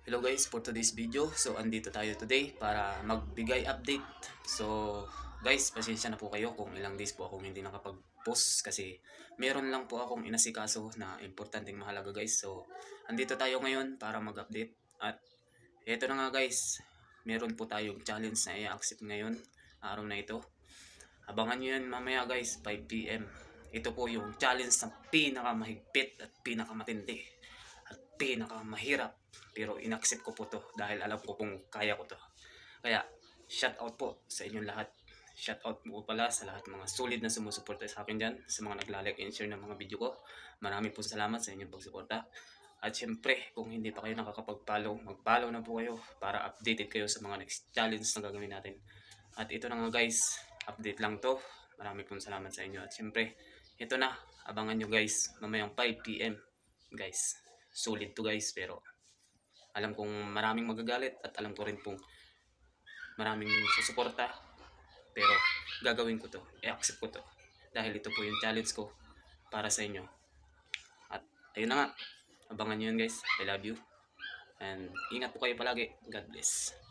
Hello guys, for today's video. So andito tayo today para magbigay update. So guys, pasensya na po kayo kung ilang days po akong hindi nakapag-post kasi meron lang po akong inasikaso na importanteng mahalaga guys. So andito tayo ngayon para mag-update. At eto na nga guys, meron po tayong challenge na i-accept ngayon, araw na ito. Abangan nyo yan mamaya guys, 5 PM. Ito po yung challenge na pinakamahigpit at pinakamatindi at pinakamahirap, pero inaccept ko po to dahil alam ko pong kaya ko to. Kaya shout out po sa inyong lahat. Shout out po pala sa lahat mga solid na sumusuporta sa akin dyan, sa mga naglalike and share ng mga video ko. Marami po salamat sa inyong pagsuporta. At syempre, kung hindi pa kayo nakakapag-follow, mag-follow na po kayo para updated kayo sa mga next challenge na gagawin natin. At ito na nga guys, update lang to. Marami pong salamat sa inyo. At syempre, ito na, abangan nyo guys, mamayang 5 PM guys. Solid to guys, pero alam kong maraming magagalit at alam ko rin pong maraming susuporta, pero gagawin ko to, i-accept ko to dahil ito po yung challenge ko para sa inyo. At ayun na nga, abangan nyo yun guys. I love you and ingat po kayo palagi. God bless.